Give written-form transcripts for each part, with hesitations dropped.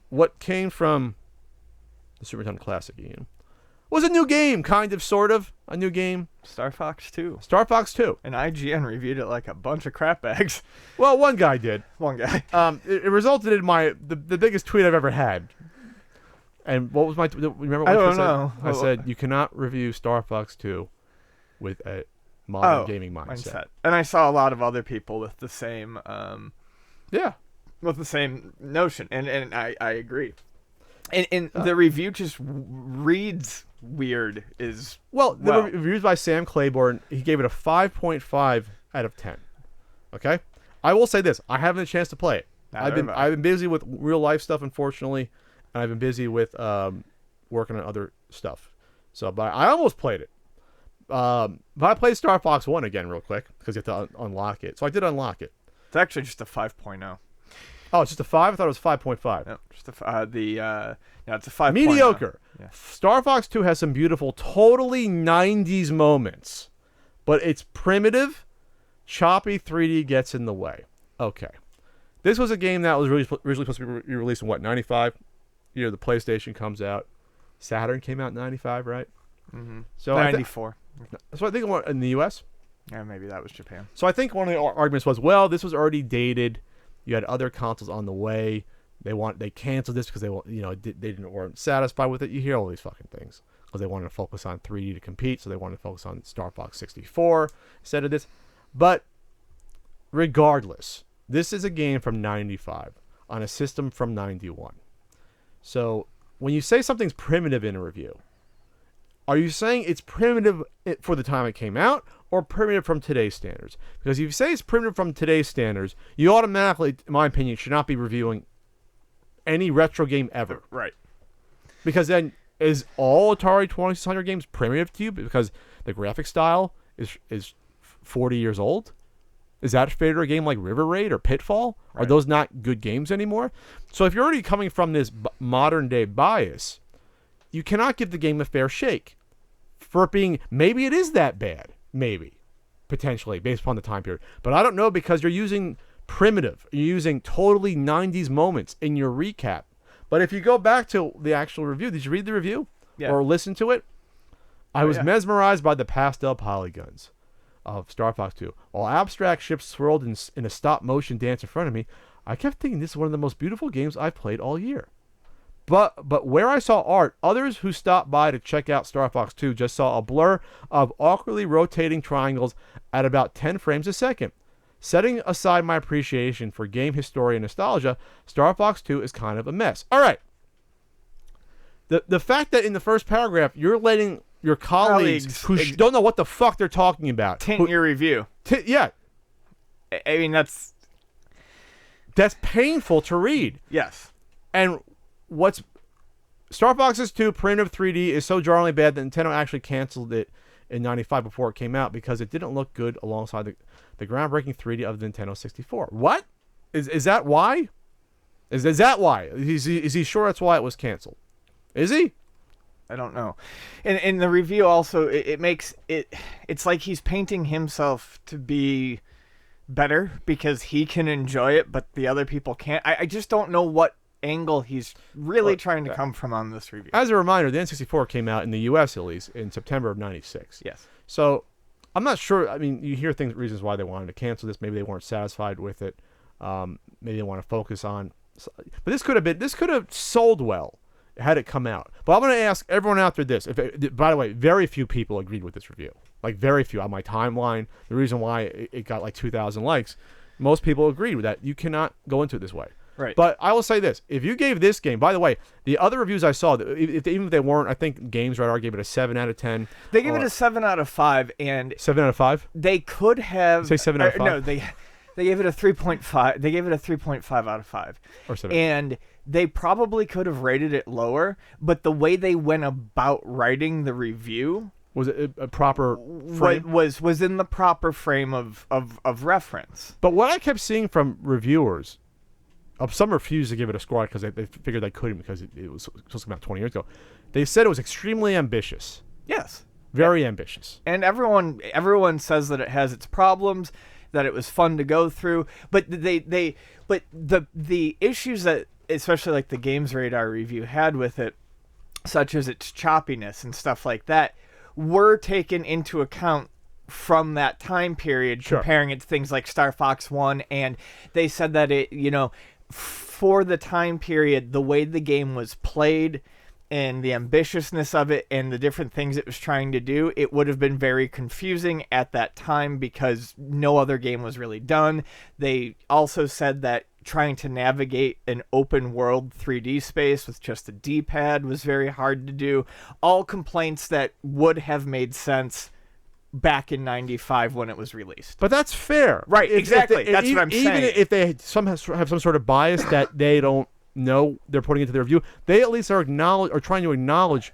what came from the Super Nintendo Classic, Ian, was a new game, kind of, sort of. A new game. Star Fox 2. Star Fox 2. And IGN reviewed it like a bunch of crap bags. Well, one guy did. One guy. It resulted in the biggest tweet I've ever had. And what was my... remember what I don't know. I said, you cannot review Star Fox 2 with a modern gaming mindset. And I saw a lot of other people with the same... yeah. With the same notion. And I agree. And the review just reads weird. The reviews by Sam Claiborne, he gave it a 5.5 out of 10. Okay? I will say this. I haven't had a chance to play it. I've been busy with real life stuff, unfortunately. And I've been busy with working on other stuff. But I almost played it. But I played Star Fox 1 again real quick because you have to unlock it. So I did unlock it. It's actually just a 5.0. Oh, it's just a 5? I thought it was 5.5. No, just it's a 5.0. Mediocre. Yeah. Star Fox 2 has some beautiful, totally 90s moments. But it's primitive, choppy 3D gets in the way. Okay. This was a game that was originally supposed to be released in, 95? Year the PlayStation comes out. Saturn came out in 95, right? Mm-hmm. So 94. So I think in the U.S.? Yeah, maybe that was Japan. So I think one of the arguments was, well, this was already dated. You had other consoles on the way. They canceled this because they weren't satisfied with it. You hear all these fucking things because they wanted to focus on 3D to compete, so they wanted to focus on Star Fox 64 instead of this. But regardless, this is a game from 95 on a system from 91. So when you say something's primitive in a review, are you saying it's primitive for the time it came out or primitive from today's standards? Because if you say it's primitive from today's standards, you automatically, in my opinion, should not be reviewing any retro game ever. Right. Because then, is all Atari 2600 games primitive to you because the graphic style is 40 years old? Is that fair to a game like River Raid or Pitfall? Right. Are those not good games anymore? So if you're already coming from this modern day bias, you cannot give the game a fair shake. For it being, maybe it is that bad. Maybe. Potentially, based upon the time period. But I don't know because you're using primitive. You're using totally 90s moments in your recap. But if you go back to the actual review, did you read the review? Yeah. Or listen to it? I was mesmerized by the pastel polygons of Star Fox 2. While abstract ships swirled in a stop-motion dance in front of me, I kept thinking this is one of the most beautiful games I've played all year. But where I saw art, others who stopped by to check out Star Fox 2 just saw a blur of awkwardly rotating triangles at about 10 frames a second. Setting aside my appreciation for game history and nostalgia, Star Fox 2 is kind of a mess. All right. The fact that in the first paragraph, you're letting your colleagues who don't know what the fuck they're talking about tint your review. Yeah. I mean, that's painful to read. Yes. And Star Fox 2 primitive 3D is so jarringly bad that Nintendo actually canceled it in 95 before it came out because it didn't look good alongside the groundbreaking 3D of the Nintendo 64. What? Is that why? Is that why? Is he sure that's why it was canceled? Is he? I don't know. And in the review also, it makes it's like he's painting himself to be better because he can enjoy it, but the other people can't. I just don't know what angle he's really trying to come from on this review. As a reminder, the N64 came out in the U.S. at least in September of 96. Yes. So I'm not sure. I mean, you hear reasons why they wanted to cancel this. Maybe they weren't satisfied with it. Maybe they want to focus on. But this could have sold well had it come out. But I'm going to ask everyone out there this. By the way, very few people agreed with this review. Like very few on my timeline. The reason why it got like 2,000 likes, most people agreed with that. You cannot go into it this way. Right. But I will say this. If you gave this game, by the way, the other reviews I saw, even if they weren't, I think Games Radar gave it a 7 out of 10. They gave it a 7 out of 5. And 7 out of 5? They could have... Say 7 out of 5? No, they gave it a 3.5. They gave it a 3.5 out of 5. Or 7. And they probably could have rated it lower, but the way they went about writing the review... Was it a proper frame? Was in the proper frame of reference. But what I kept seeing from reviewers... some refused to give it a score because they figured they couldn't because it was supposed to come out 20 years ago. They said it was extremely ambitious. Yes. Very ambitious. And everyone says that it has its problems, that it was fun to go through, but the issues that especially like the Games Radar review had with it, such as its choppiness and stuff like that, were taken into account from that time period, Sure. comparing it to things like Star Fox 1, and they said that it, for the time period, the way the game was played and the ambitiousness of it and the different things it was trying to do, it would have been very confusing at that time because no other game was really done. They also said that trying to navigate an open world 3D space with just a D-pad was very hard to do. All complaints that would have made sense back in 95 when it was released. But that's fair. Right, exactly. That's what I'm saying. Even if they have some sort of bias that they don't know they're putting into their review, they at least are trying to acknowledge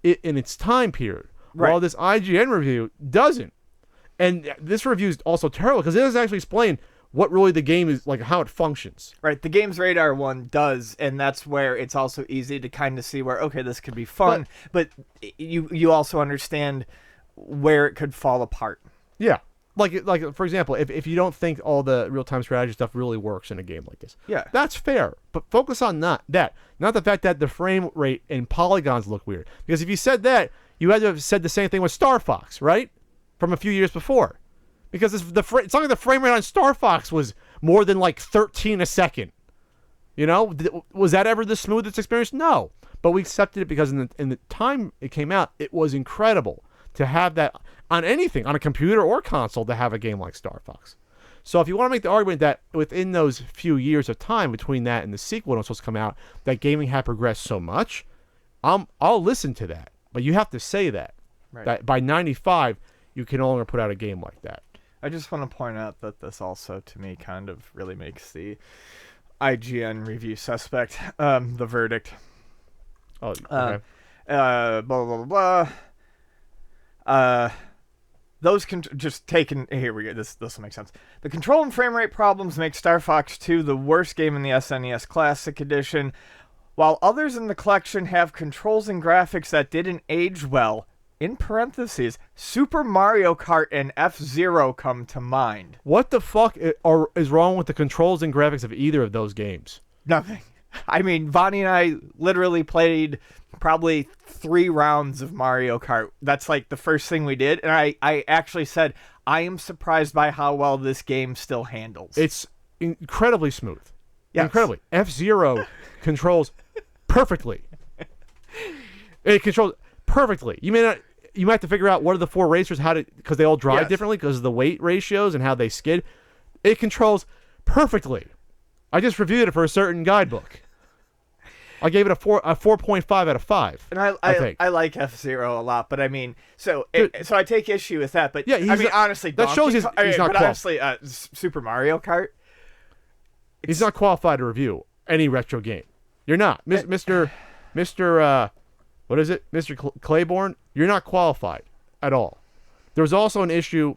it in its time period. Right. While this IGN review doesn't. And this review is also terrible because it doesn't actually explain what really the game is, like how it functions. Right, the Games Radar one does, and that's where it's also easy to kind of see where, okay, this could be fun, but you also understand where it could fall apart. Yeah. Like for example, if you don't think all the real-time strategy stuff really works in a game like this, Yeah. that's fair. But focus on not the fact that the frame rate and polygons look weird. Because if you said that, you had to have said the same thing with Star Fox, right? From a few years before. Because it's not like the frame rate on Star Fox was more than like 13 a second. Was that ever the smoothest experience? No. But we accepted it because in the time it came out, it was incredible to have that on anything, on a computer or console, to have a game like Star Fox. So if you want to make the argument that within those few years of time between that and the sequel when it was supposed to come out, that gaming had progressed so much, I'll listen to that. But you have to say that. Right. That by 95, you can no longer put out a game like that. I just want to point out that this also, to me, kind of really makes the IGN review suspect. The verdict. Oh, okay. Blah, blah, blah, blah. Those just taken. Here we go. This will make sense. The control and frame rate problems make Star Fox 2 the worst game in the SNES Classic Edition. While others in the collection have controls and graphics that didn't age well, in parentheses, Super Mario Kart and F-Zero come to mind. What the fuck is wrong with the controls and graphics of either of those games? Nothing. I mean, Vonnie and I literally played probably 3 rounds of Mario Kart. That's like the first thing we did. And I actually said, I am surprised by how well this game still handles. It's incredibly smooth. Yes. Incredibly. F-Zero controls perfectly. It controls perfectly. You might have to figure out what are the 4 racers, because they all drive differently because of the weight ratios and how they skid. It controls perfectly. I just reviewed it for a certain guidebook. I gave it a 4.5 out of 5. And I like F-Zero a lot, but I mean, so I take issue with that. But yeah, I mean, honestly, that shows he's not but honestly, Super Mario Kart. He's not qualified to review any retro game. You're not, Mr. What is it, Mr. Claiborne? You're not qualified at all. There was also an issue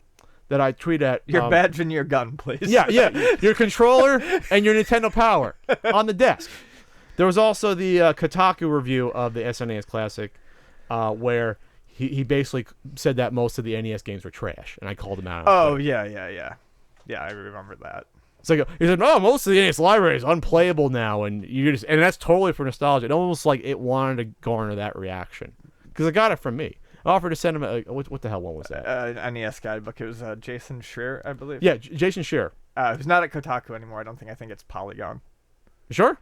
that I tweeted at. Your badge and your gun, please. Yeah. Your controller and your Nintendo Power on the desk. There was also the Kotaku review of the SNES Classic, where he basically said that most of the NES games were trash, and I called him out. Oh yeah. I remember that. It's like he said, "Oh, most of the NES library is unplayable now," and and that's totally for nostalgia. It almost like it wanted to garner that reaction because it got it from me. I offered to send him what the hell one was that? NES guidebook. It was Jason Scheer, I believe. Yeah, Jason Scheer. Who's not at Kotaku anymore. I think it's Polygon. You sure?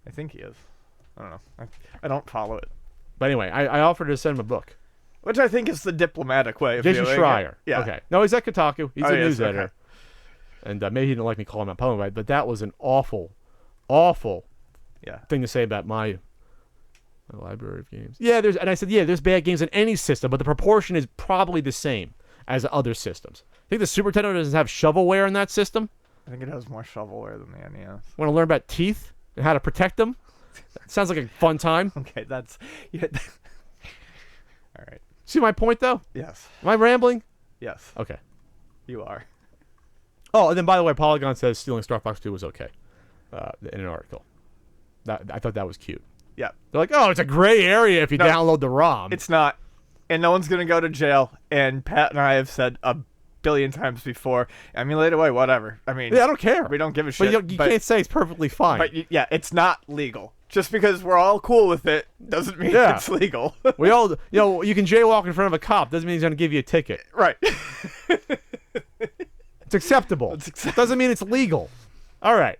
I think he is. I don't know. I don't follow it. But anyway, I offered to send him a book. Which I think is the diplomatic way of Jason doing Schreier. it. Yeah. Okay. No, he's at Kotaku. He's a news editor. Okay. And maybe he didn't like me calling him out publicly, but that was an awful thing to say about my library of games. Yeah, I said, there's bad games in any system, but the proportion is probably the same as other systems. I think the Super Nintendo doesn't have shovelware in that system. I think it has more shovelware than the NES. Want to learn about teeth and how to protect them? Sounds like a fun time. Okay, that's... Yeah. All right. See my point, though? Yes. Am I rambling? Yes. Okay. You are. Oh, and then by the way, Polygon says stealing Star Fox 2 was okay in an article. I thought that was cute. Yeah. They're like, oh, it's a gray area if you download the ROM. It's not. And no one's going to go to jail. And Pat and I have said a billion times before. Emulate away, whatever. I mean, Yeah, I don't care. we don't give a But shit. you can't say it's perfectly fine. But yeah, it's not legal. Just because we're all cool with it doesn't mean Yeah. it's legal. We all, you can jaywalk in front of a cop. Doesn't mean he's going to give you a ticket. Right. It's acceptable. Doesn't mean it's legal. All right.